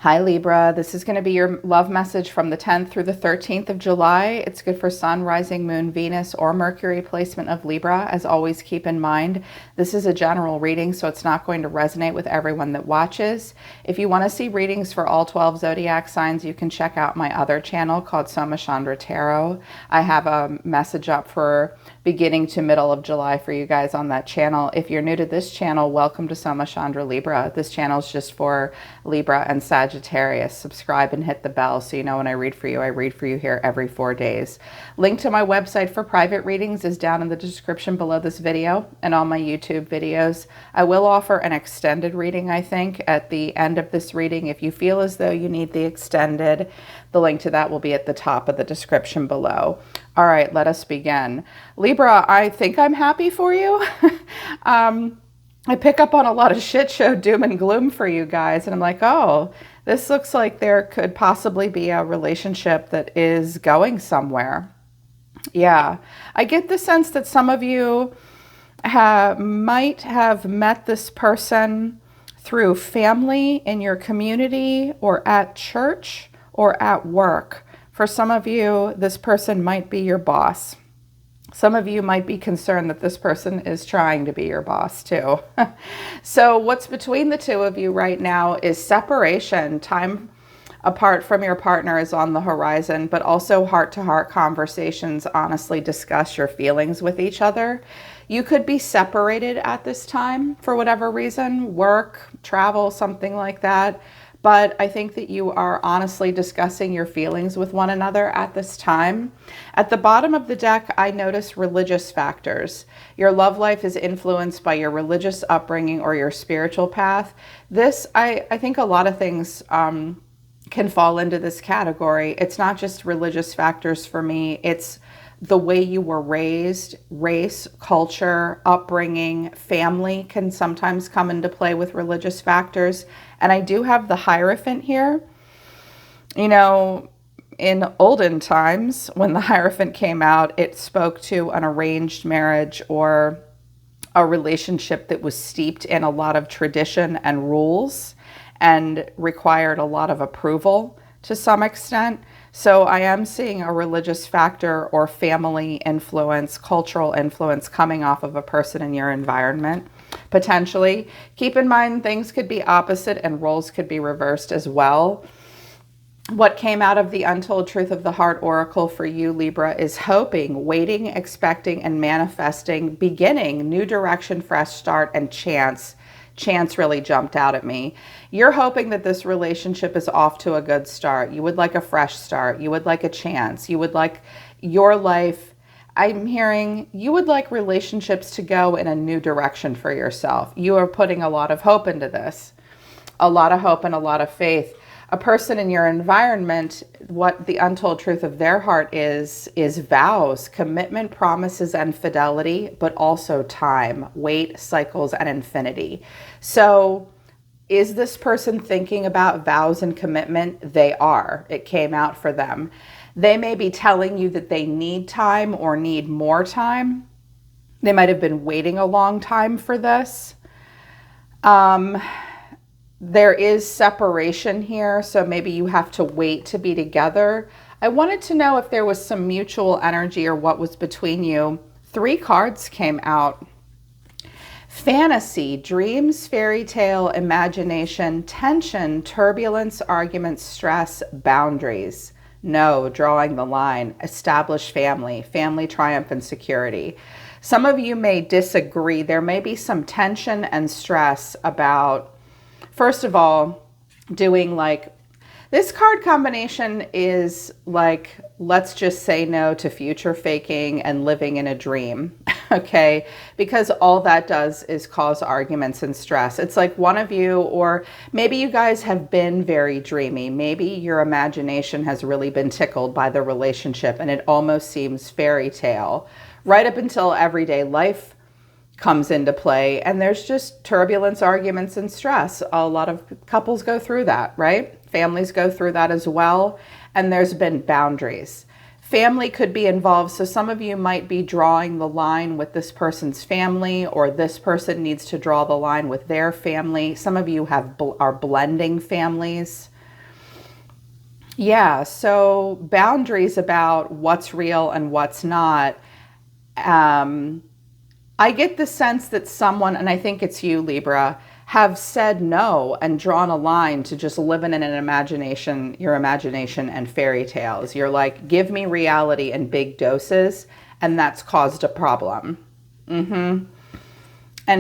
Hi Libra, this is going to be your love message from the 10th through the 13th of July. It's good for Sun, Rising, Moon, Venus, or Mercury placement of Libra. As always, keep in mind, this is a general reading, so it's not going to resonate with everyone that watches. If you want to see readings for all 12 zodiac signs, you can check out my other channel called Soma Chandra Tarot. I have a message up for beginning to middle of July for you guys on that channel. If you're new to this channel, welcome to Soma Chandra Libra. This channel is just for Libra and Sagittarius. Subscribe and hit the bell so you know when I read for you. I read for you here every 4 days. Link to my website for private readings is down in the description below this video and all my YouTube videos. I will offer an extended reading, I think, at the end of this reading. If you feel as though you need the extended, the link to that will be at the top of the description below. All right, let us begin. Libra, I think I'm happy for you. I pick up on a lot of shit show doom and gloom for you guys, and I'm like, oh, this looks like there could possibly be a relationship that is going somewhere. Yeah, I get the sense that some of you might have met this person through family in your community or at church or at work. For some of you, this person might be your boss. Some of you might be concerned that this person is trying to be your boss too. So what's between the two of you right now is separation. Time apart from your partner is on the horizon, but also heart-to-heart conversations honestly discuss your feelings with each other. You could be separated at this time for whatever reason, work, travel, something like that. But I think that you are honestly discussing your feelings with one another at this time. At the bottom of the deck, I notice religious factors. Your love life is influenced by your religious upbringing or your spiritual path. This, I think a lot of things can fall into this category. It's not just religious factors for me. It's the way you were raised, race, culture, upbringing, family can sometimes come into play with religious factors. And I do have the Hierophant here. You know, in olden times, when the Hierophant came out, it spoke to an arranged marriage or a relationship that was steeped in a lot of tradition and rules and required a lot of approval to some extent. So I am seeing a religious factor or family influence, cultural influence coming off of a person in your environment, potentially. Keep in mind, things could be opposite and roles could be reversed as well. What came out of the Untold Truth of the Heart Oracle for you, Libra, is hoping, waiting, expecting, and manifesting, beginning, new direction, fresh start, and chance. Chance really jumped out at me. You're hoping that this relationship is off to a good start. You would like a fresh start. You would like a chance. You would like your life. I'm hearing you would like relationships to go in a new direction for yourself. You are putting a lot of hope into this, a lot of hope and a lot of faith. A person in your environment, what the untold truth of their heart is vows, commitment, promises, and fidelity, but also time, wait, cycles, and infinity. So is this person thinking about vows and commitment? They are. It came out for them. They may be telling you that they need time or need more time. They might have been waiting a long time for this. There is separation here, so maybe you have to wait to be together. I wanted to know if there was some mutual energy or what was between you. 3 cards came out. Fantasy, dreams, fairy tale, imagination, tension, turbulence, arguments, stress, boundaries. No, drawing the line. Establish family, family triumph and security. Some of you may disagree. There may be some tension and stress about, first of all, doing like, this card combination is like, let's just say no to future faking and living in a dream, okay? Because all that does is cause arguments and stress. It's like one of you, or maybe you guys have been very dreamy. Maybe your imagination has really been tickled by the relationship and it almost seems fairy tale, right up until everyday life comes into play and there's just turbulence, arguments, and stress. A lot of couples go through that, right? Families go through that as well. And there's been boundaries. Family could be involved. So some of you might be drawing the line with this person's family, or this person needs to draw the line with their family. Some of you are blending families. Yeah, so boundaries about what's real and what's not. Um, I get the sense that someone, and I think it's you, Libra, have said no and drawn a line to just living in an imagination, your imagination and fairy tales. You're like, give me reality in big doses, and that's caused a problem. And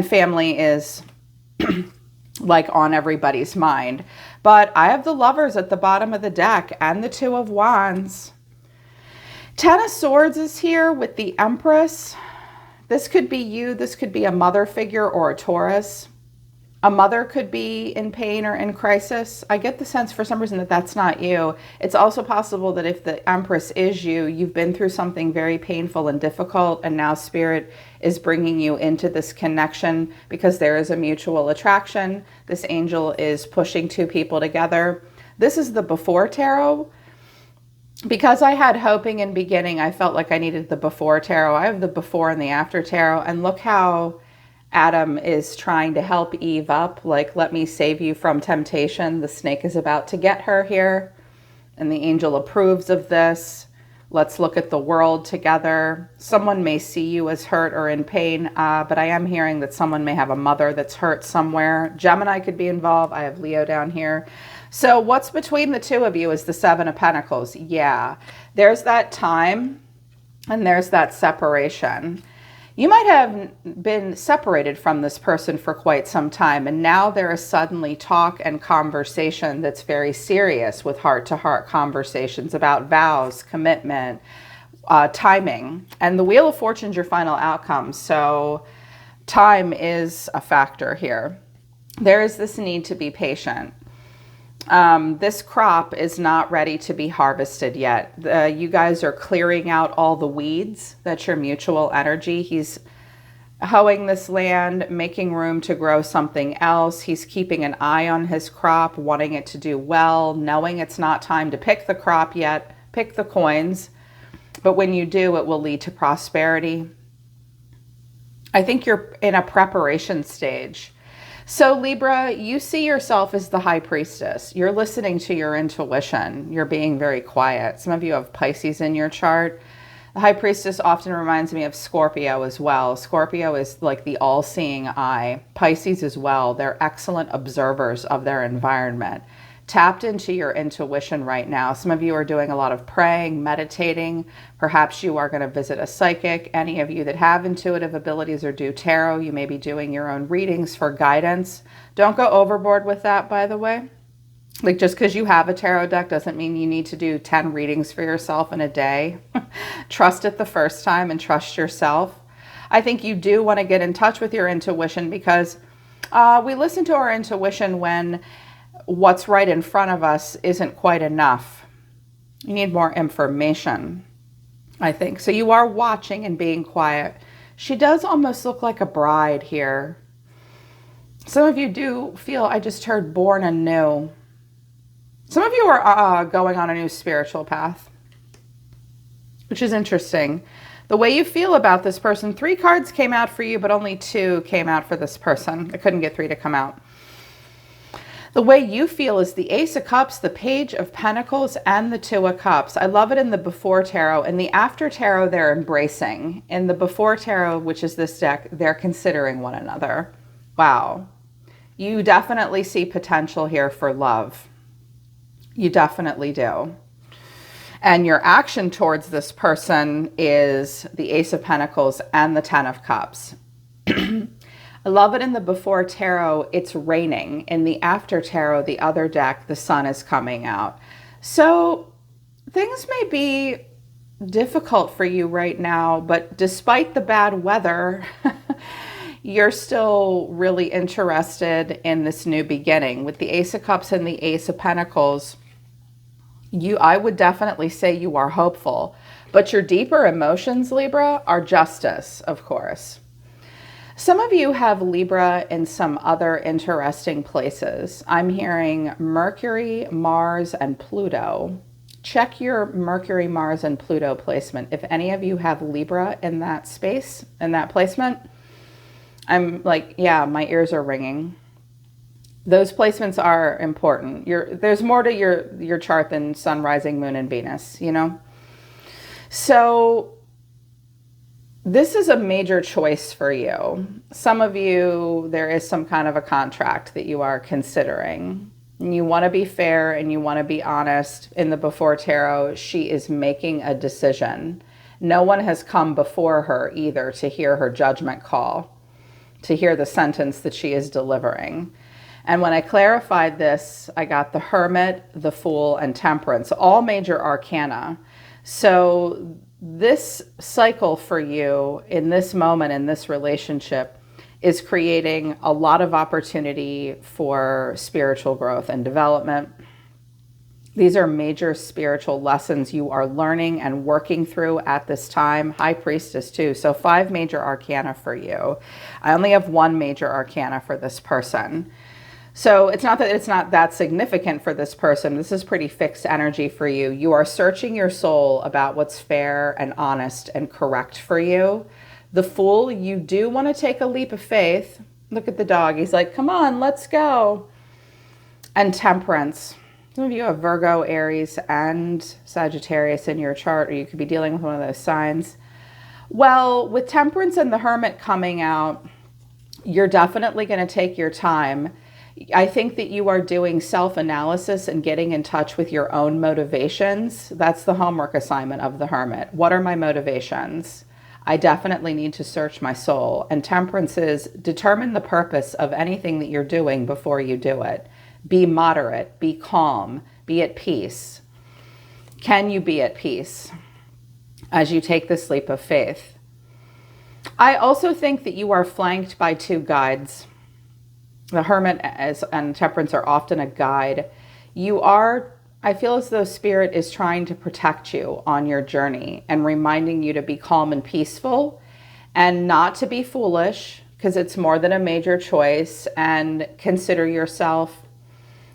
family is like on everybody's mind. But I have the Lovers at the bottom of the deck and the Two of Wands. Ten of Swords is here with the Empress. This could be you. This could be a mother figure or a Taurus. A mother could be in pain or in crisis. I get the sense for some reason that that's not you. It's also possible that if the Empress is you, you've been through something very painful and difficult, and now Spirit is bringing you into this connection because there is a mutual attraction. This angel is pushing two people together. This is the Before Tarot. Because I had hoping and beginning, I felt like I needed the Before Tarot. I have the Before and the After Tarot, and look how Adam is trying to help Eve up, like, let me save you from temptation. The snake is about to get her here, and the angel approves of this. Let's look at the world together. Someone may see you as hurt or in pain, but I am hearing that someone may have a mother that's hurt somewhere. Gemini could be involved. I have Leo down here. So what's between the two of you is the Seven of Pentacles. Yeah, there's that time and there's that separation. You might have been separated from this person for quite some time, and now there is suddenly talk and conversation that's very serious, with heart-to-heart conversations about vows, commitment, timing. And the Wheel of Fortune is your final outcome, so time is a factor here. There is this need to be patient. This crop is not ready to be harvested yet. You guys are clearing out all the weeds. That's your mutual energy. He's hoeing this land, making room to grow something else. He's keeping an eye on his crop, wanting it to do well, knowing it's not time to pick the crop yet, pick the coins. But when you do, it will lead to prosperity. I think you're in a preparation stage. So Libra, you see yourself as the High Priestess. You're listening to your intuition. You're being very quiet. Some of you have Pisces in your chart. The High Priestess often reminds me of Scorpio as well. Scorpio is like the all-seeing eye. Pisces as well. They're excellent observers of their environment. Tapped into your intuition right now. Some of you are doing a lot of praying, meditating. Perhaps you are going to visit a psychic. Any of you that have intuitive abilities or do tarot, you may be doing your own readings for guidance. Don't go overboard with that, by the way. Like, just because you have a tarot deck doesn't mean you need to do 10 readings for yourself in a day. Trust it the first time and trust yourself. I think you do want to get in touch with your intuition, because we listen to our intuition when what's right in front of us isn't quite enough. You need more information, I think. So you are watching and being quiet. She does almost look like a bride here. Some of you do feel, I just heard, born anew. Some of you are going on a new spiritual path, which is interesting. The way you feel about this person, 3 cards came out for you, but only 2 came out for this person. I couldn't get 3 to come out. The way you feel is the Ace of Cups, the Page of Pentacles, and the Two of Cups. I love it in the Before Tarot. In the After Tarot, they're embracing. In the Before Tarot, which is this deck, they're considering one another. Wow. You definitely see potential here for love. You definitely do. And your action towards this person is the Ace of Pentacles and the Ten of Cups. I love it in the Before Tarot, it's raining. In the After Tarot, the other deck, the sun is coming out. So things may be difficult for you right now, but despite the bad weather, you're still really interested in this new beginning. With the Ace of Cups and the Ace of Pentacles, I would definitely say you are hopeful. But your deeper emotions, Libra, are justice, of course. Some of you have Libra in some other interesting places. I'm hearing Mercury, Mars, and Pluto. Check your Mercury, Mars, and Pluto placement. If any of you have Libra in that space, in that placement, I'm like, yeah, my ears are ringing. Those placements are important. There's more to your chart than sun, rising, moon, and Venus, you know? So this is a major choice for you. Some of you, there is some kind of a contract that you are considering. And you want to be fair and you want to be honest. In the Before Tarot, she is making a decision. No one has come before her either to hear her judgment call, to hear the sentence that she is delivering. And when I clarified this, I got the Hermit, the Fool, and Temperance, all major arcana. So this cycle for you in this moment, in this relationship, is creating a lot of opportunity for spiritual growth and development. These are major spiritual lessons you are learning and working through at this time. High Priestess too. So 5 major arcana for you. I only have 1 major arcana for this person. So it's not that it's not that significant for this person. This is pretty fixed energy for you. You are searching your soul about what's fair and honest and correct for you. The Fool, you do want to take a leap of faith. Look at the dog. He's like, come on, let's go. And Temperance. Some of you have Virgo, Aries, and Sagittarius in your chart, or you could be dealing with one of those signs. Well, with Temperance and the Hermit coming out, you're definitely going to take your time. I think that you are doing self-analysis and getting in touch with your own motivations. That's the homework assignment of the Hermit. What are my motivations? I definitely need to search my soul. And Temperance is determine the purpose of anything that you're doing before you do it. Be moderate, be calm, be at peace. Can you be at peace as you take this leap of faith? I also think that you are flanked by 2 guides. The Hermit and Temperance are often a guide. I feel as though Spirit is trying to protect you on your journey and reminding you to be calm and peaceful and not to be foolish, because it's more than a major choice, and consider yourself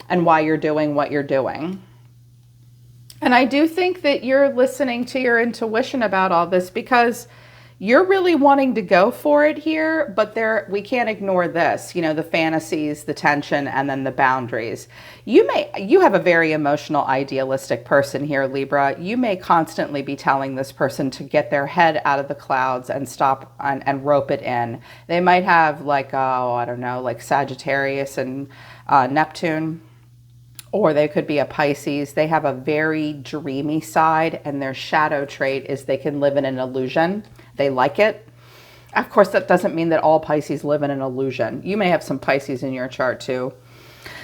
and why you're doing what you're doing. And I do think that you're listening to your intuition about all this, because you're really wanting to go for it here, but we can't ignore this, you know, the fantasies, the tension, and then the boundaries. You have a very emotional, idealistic person here, Libra. You may constantly be telling this person to get their head out of the clouds and stop and rope it in. They might have like, I don't know, like Sagittarius and Neptune, or they could be a Pisces. They have a very dreamy side, and their shadow trait is they can live in an illusion. They like it. Of course, that doesn't mean that all Pisces live in an illusion. You may have some Pisces in your chart too.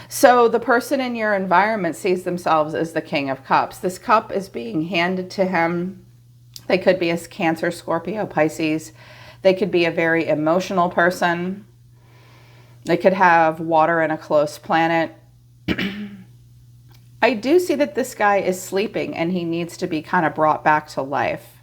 So the person in your environment sees themselves as the King of Cups. This cup is being handed to him. They could be a Cancer, Scorpio, Pisces. They could be a very emotional person. They could have water in a close planet. I do see that this guy is sleeping and he needs to be kind of brought back to life.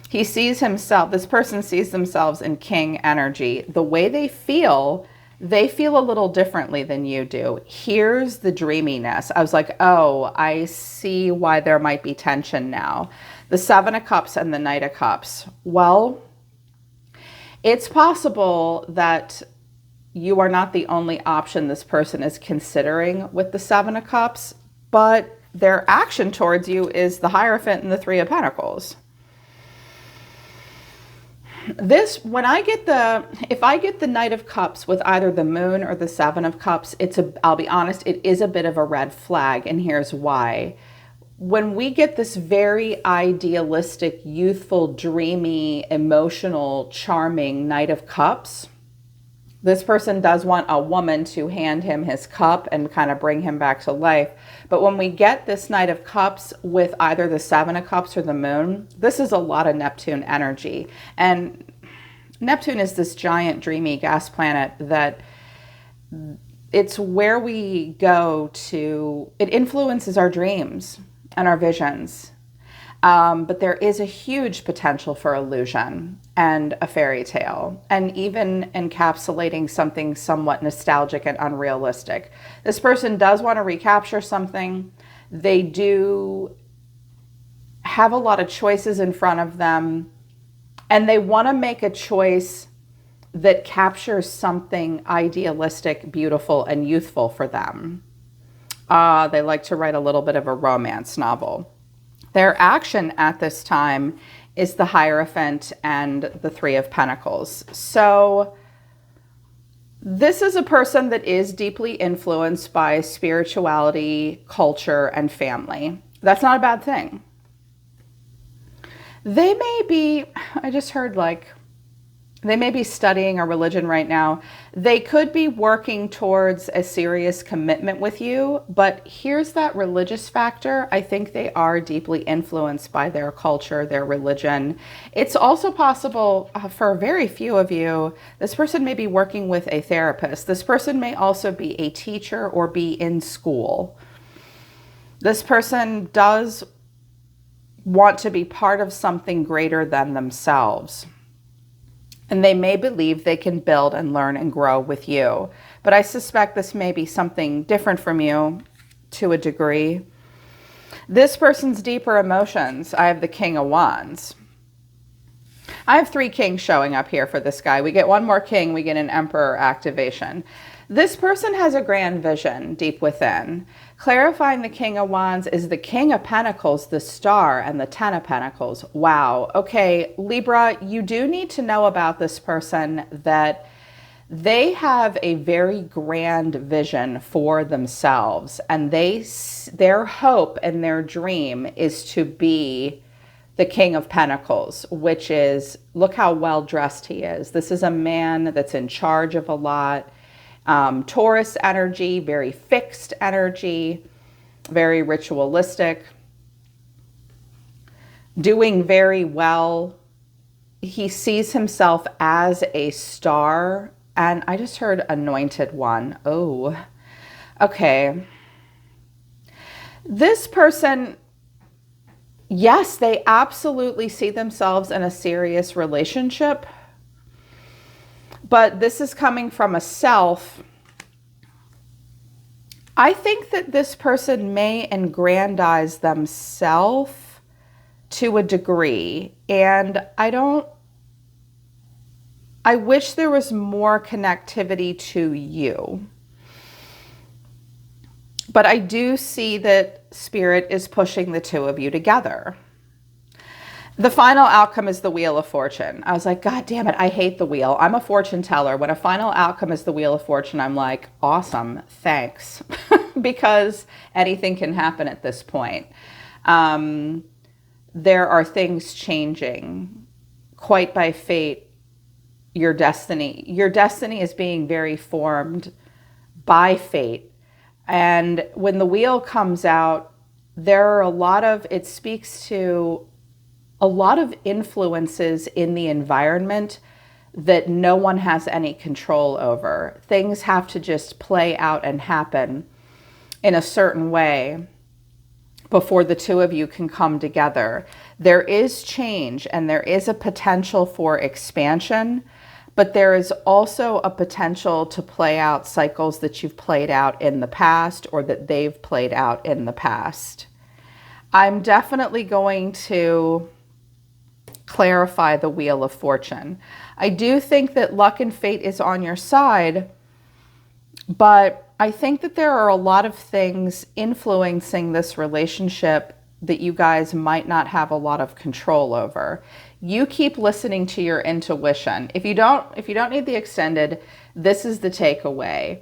He sees himself, this person sees themselves in king energy. The way they feel a little differently than you do. Here's the dreaminess. I was like, oh, I see why there might be tension now. The 7 of Cups and the Knight of Cups. Well, it's possible that you are not the only option this person is considering with the 7 of Cups, but their action towards you is the Hierophant and the 3 of Pentacles. If I get the Knight of Cups with either the Moon or the 7 of Cups, I'll be honest, it is a bit of a red flag, and here's why. When we get this very idealistic, youthful, dreamy, emotional, charming Knight of Cups, this person does want a woman to hand him his cup and kind of bring him back to life. But when we get this Knight of Cups with either the 7 of Cups or the Moon, this is a lot of Neptune energy. And Neptune is this giant, dreamy gas planet that it's where we go to, it influences our dreams and our visions. But there is a huge potential for illusion and a fairy tale, and even encapsulating something somewhat nostalgic and unrealistic. This person does want to recapture something. They do have a lot of choices in front of them, and they want to make a choice that captures something idealistic, beautiful, and youthful for them. They like to write a little bit of a romance novel. Their action at this time is the Hierophant and the Three of Pentacles. So this is a person that is deeply influenced by spirituality, culture, and family. That's not a bad thing. They may be, I just heard they may be studying a religion right now. They could be working towards a serious commitment with you, but here's that religious factor. I think they are deeply influenced by their culture, their religion. It's also possible for very few of you, this person may be working with a therapist. This person may also be a teacher or be in school. This person does want to be part of something greater than themselves. And they may believe they can build and learn and grow with you. But I suspect this may be something different from you to a degree. This person's deeper emotions. I have the King of Wands. I have 3 kings showing up here for this guy. We get 1 more king, we get an emperor activation. This person has a grand vision deep within. Clarifying the King of Wands is the King of Pentacles, the Star, and the Ten of Pentacles. Wow. Okay, Libra, you do need to know about this person that they have a very grand vision for themselves, and their hope and their dream is to be the King of Pentacles, which is, look how well dressed he is. This is a man that's in charge of a lot. Taurus energy, very fixed energy, very ritualistic, doing very well. He sees himself as a star, and I just heard anointed one. Oh, okay. This person, yes, they absolutely see themselves in a serious relationship. But this is coming from a self. I think that this person may aggrandize themselves to a degree. And I wish there was more connectivity to you. But I do see that Spirit is pushing the 2 of you together. The final outcome is the Wheel of Fortune. I was like, God damn it, I hate the wheel. I'm a fortune teller. When a final outcome is the Wheel of Fortune, I'm like, awesome, thanks. Because anything can happen at this point. There are things changing quite by fate. Your destiny is being very formed by fate. And when the wheel comes out, there are it speaks to a lot of influences in the environment that no one has any control over. Things have to just play out and happen in a certain way before the 2 of you can come together. There is change and there is a potential for expansion, but there is also a potential to play out cycles that you've played out in the past or that they've played out in the past. I'm definitely going to clarify the Wheel of Fortune. I do think that luck and fate is on your side, but I think that there are a lot of things influencing this relationship that you guys might not have a lot of control over. You keep listening to your intuition. If you don't need the extended, this is the takeaway.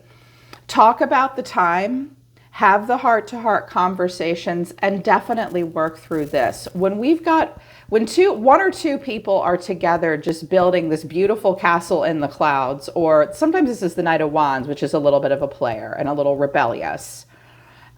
Talk about the time, have the heart-to-heart conversations, and definitely work through this. When one or two people are together just building this beautiful castle in the clouds, or sometimes this is the Knight of Wands, which is a little bit of a player and a little rebellious.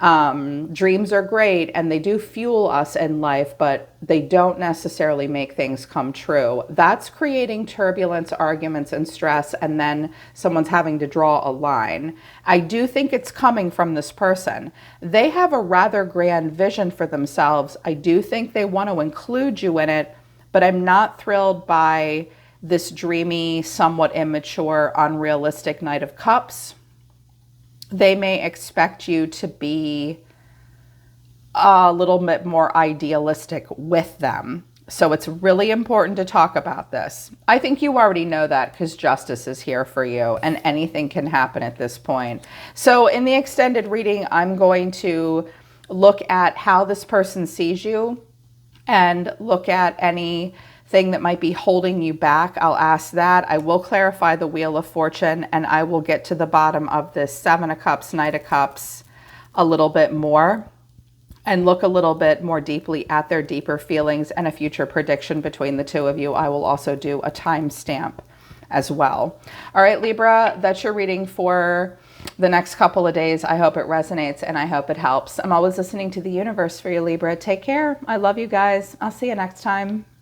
Dreams are great and they do fuel us in life, but they don't necessarily make things come true. That's creating turbulence, arguments, and stress, and then someone's having to draw a line. I do think it's coming from this person. They have a rather grand vision for themselves. I do think they want to include you in it, but I'm not thrilled by this dreamy, somewhat immature, unrealistic Knight of Cups. They may expect you to be a little bit more idealistic with them. So it's really important to talk about this. I think you already know that because justice is here for you and anything can happen at this point. So in the extended reading, I'm going to look at how this person sees you and look at anything that might be holding you back. I'll ask that. I will clarify the Wheel of Fortune, and I will get to the bottom of this Seven of Cups, Knight of Cups a little bit more, and look a little bit more deeply at their deeper feelings and a future prediction between the two of you. I will also do a timestamp as well. All right, Libra, that's your reading for the next couple of days. I hope it resonates and I hope it helps. I'm always listening to the universe for you, Libra. Take care. I love you guys. I'll see you next time.